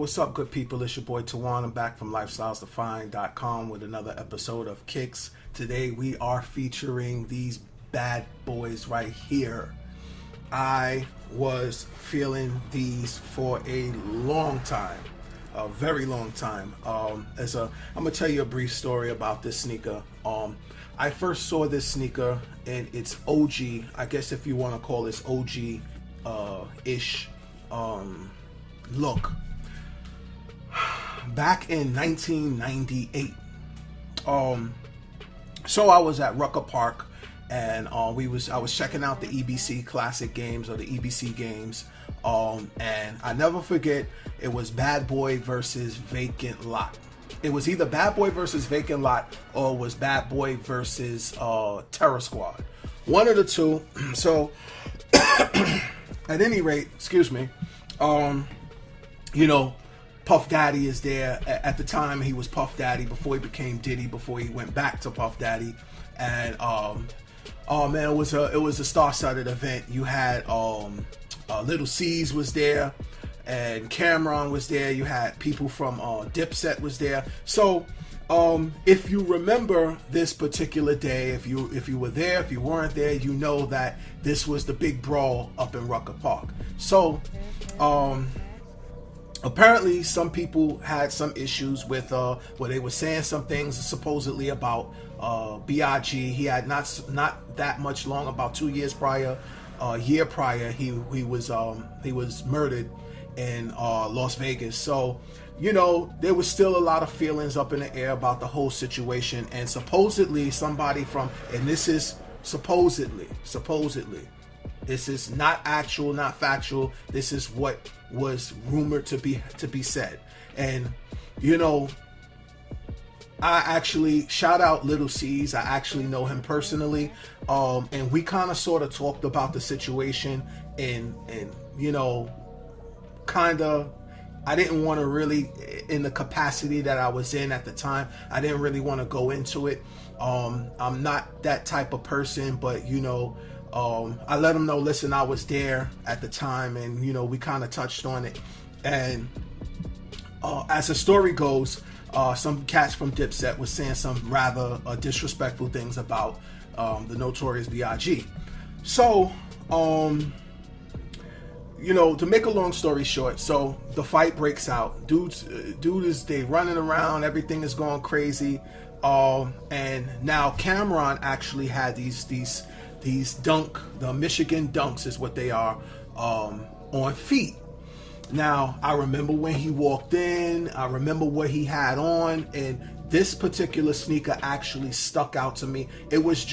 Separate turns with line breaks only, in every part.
What's up, good people? It's your boy Tawan. I'm back from lifestylesdefined.com with another episode of Kicks. Today we are featuring these bad boys right here. I was feeling these for a long time, a very long time. I'm gonna tell you a brief story about this sneaker. I first saw this sneaker in its OG, I guess if you want to call this OG ish look, back in 1998. So I was at Rucker Park, and I was checking out the EBC Classic games, or the EBC games, and I never forget, it was Bad Boy versus Vacant Lot. It was either Bad Boy versus Vacant Lot, or it was Bad Boy versus Terror Squad. One of the two. So at any rate, excuse me, Puff Daddy is there. At the time, he was Puff Daddy before he became Diddy, before he went back to Puff Daddy. And oh man, it was a star-studded event. You had Little C's was there, and Cameron was there. You had people from Dipset was there. So if you remember this particular day, if you were there, if you weren't there, you know that this was the big brawl up in Rucker Park. So apparently some people had some issues with where they were saying some things supposedly about B.I.G. He had not that much long, about 2 years prior, year prior, he was murdered in Las Vegas. So there was still a lot of feelings up in the air about the whole situation, and supposedly somebody from, and this is supposedly, this is not actual, not factual, this is what was rumored to be said. And I actually shout out Little C's. I actually know him personally, and we kind of sort of talked about the situation, and kind of, I didn't want to really, in the capacity that I was in at the time, I didn't really want to go into it. I'm not that type of person, but I let him know, listen, I was there at the time, and we kind of touched on it. And as the story goes, some cats from Dipset was saying some rather disrespectful things about the Notorious B.I.G. So to make a long story short, so the fight breaks out. They running around, everything is going crazy, and now Cameron actually had these the Michigan Dunks is what they are, on feet. Now, I remember when he walked in, I remember what he had on, and this particular sneaker actually stuck out to me. It was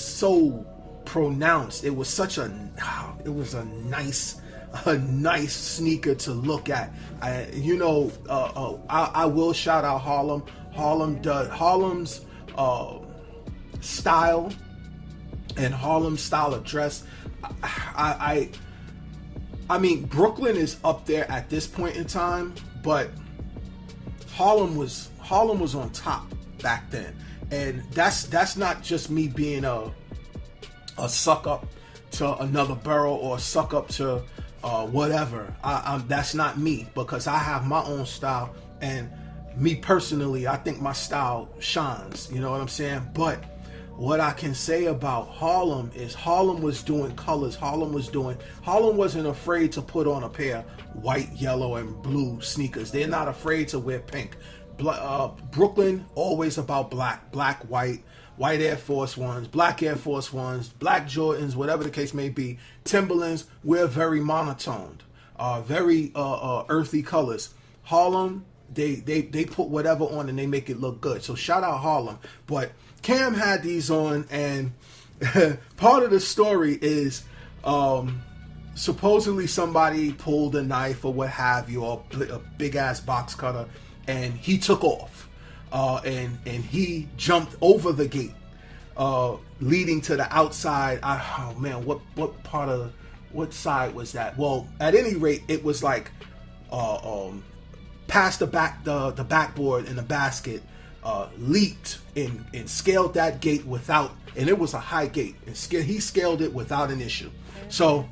so pronounced. It was a nice sneaker to look at. I will shout out Harlem. Harlem's style and Harlem's style of dress. I mean, Brooklyn is up there at this point in time, but Harlem was on top back then, and that's not just me being a suck up to another borough, or suck up to whatever. That's not me, because I have my own style, and me personally, I think my style shines. You know what I'm saying? But what I can say about Harlem is Harlem was doing colors. Harlem wasn't afraid to put on a pair of white, yellow, and blue sneakers. They're not afraid to wear pink. Brooklyn, always about black, white Air Force Ones, black Air Force Ones, black Jordans, whatever the case may be. Timberlands, we're very monotoned, very earthy colors. Harlem, they put whatever on and they make it look good. So shout out Harlem. But Cam had these on, and part of the story is supposedly somebody pulled a knife or what have you, or a big ass box cutter, and he took off, and he jumped over the gate leading to the outside. Oh man, what side was that? Well, at any rate, it was like past the backboard in the basket, leaped and scaled that gate without, and it was a high gate, and he scaled it without an issue. So,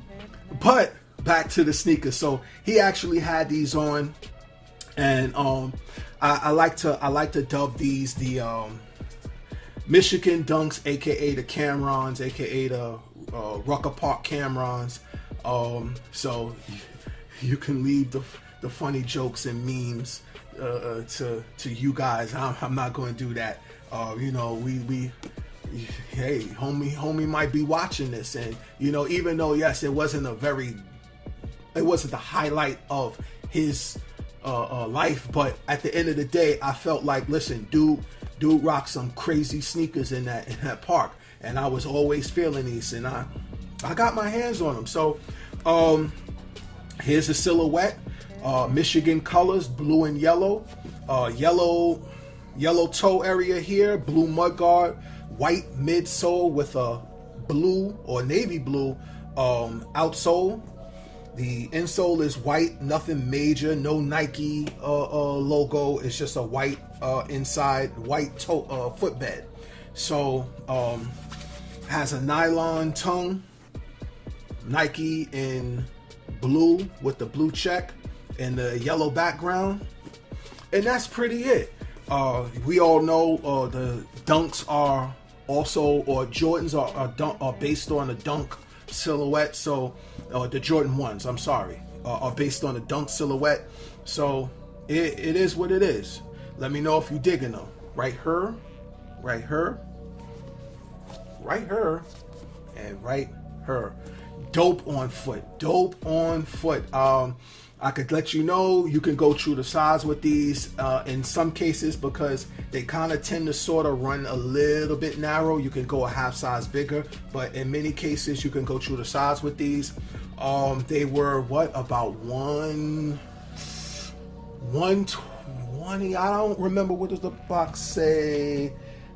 but back to the sneakers. So he actually had these on, and I like to dub these the Michigan Dunks, aka the Camrons, aka the Rucker Park Camrons. So you can leave the funny jokes and memes to you guys. I'm not going to do that. You know, we hey, homie might be watching this, and you know, even though yes, it wasn't the highlight of his life, but at the end of the day, I felt like, listen, dude rocked some crazy sneakers in that park, and I was always feeling these, and I got my hands on them. So here's the silhouette. Michigan colors, blue and yellow. Yellow toe area here, blue mudguard, white midsole with a blue or navy blue outsole. The insole is white, nothing major, no Nike logo. It's just a white inside, white toe footbed. So has a nylon tongue, Nike in blue with the blue check and the yellow background, and that's pretty it. We all know the Dunks are also, or Jordans are based on a Dunk silhouette. So the Jordan 1s, I'm sorry, are based on a Dunk silhouette. So it is what it is. Let me know if you digging them. Right here, and right here. Dope on foot. I could let you know you can go true to size with these in some cases, because they kind of tend to sort of run a little bit narrow. You can go a half size bigger, but in many cases you can go true to size with these. They were about 120. I don't remember, what does the box say?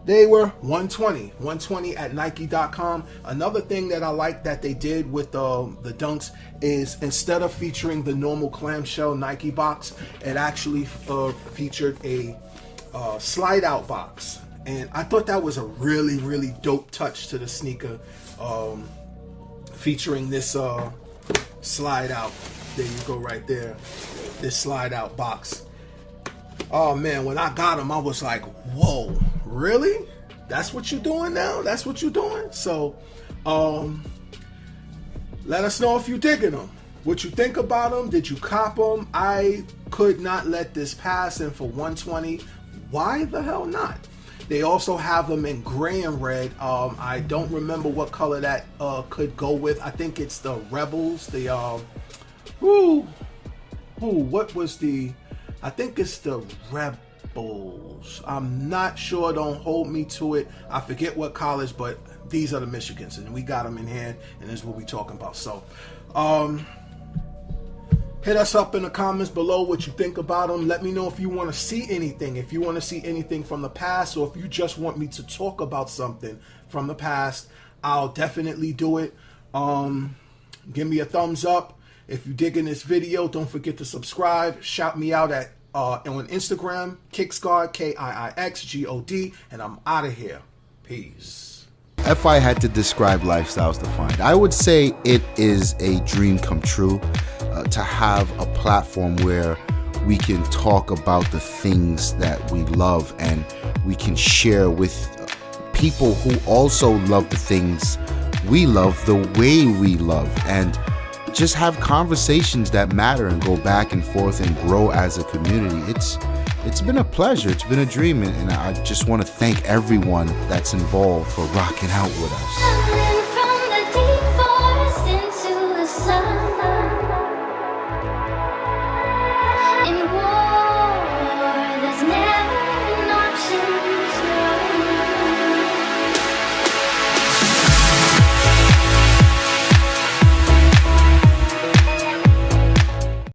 They were 120 at Nike.com. Another thing that I like that they did with the Dunks is, instead of featuring the normal clamshell Nike box, it actually featured a slide out box, and I thought that was a really dope touch to the sneaker, featuring this slide out. There you go, right there, this slide out box. Oh man, when I got them, I was like, whoa, really? That's what you're doing now? That's what you're doing? So, let us know if you're digging them. What you think about them? Did you cop them? I could not let this pass, and for 120, why the hell not? They also have them in gray and red. I don't remember what color that could go with. I think it's the Rebels. The what was the? I think it's the Rebels. I'm not sure. Don't hold me to it. I forget what college, but these are the Michigans, and we got them in hand, and this is what we're talking about. So, hit us up in the comments below what you think about them. Let me know if you want to see anything. If you want to see anything from the past, or if you just want me to talk about something from the past, I'll definitely do it. Give me a thumbs up. If you're digging this video, don't forget to subscribe. Shout me out at on Instagram, Kiixgod, Kiixgod, and I'm out of here. Peace.
If I had to describe Lifestyles Defined, I would say it is a dream come true to have a platform where we can talk about the things that we love, and we can share with people who also love the things we love the way we love, and just have conversations that matter and go back and forth and grow as a community. It's been a pleasure. It's been a dream, and I just want to thank everyone that's involved for rocking out with us.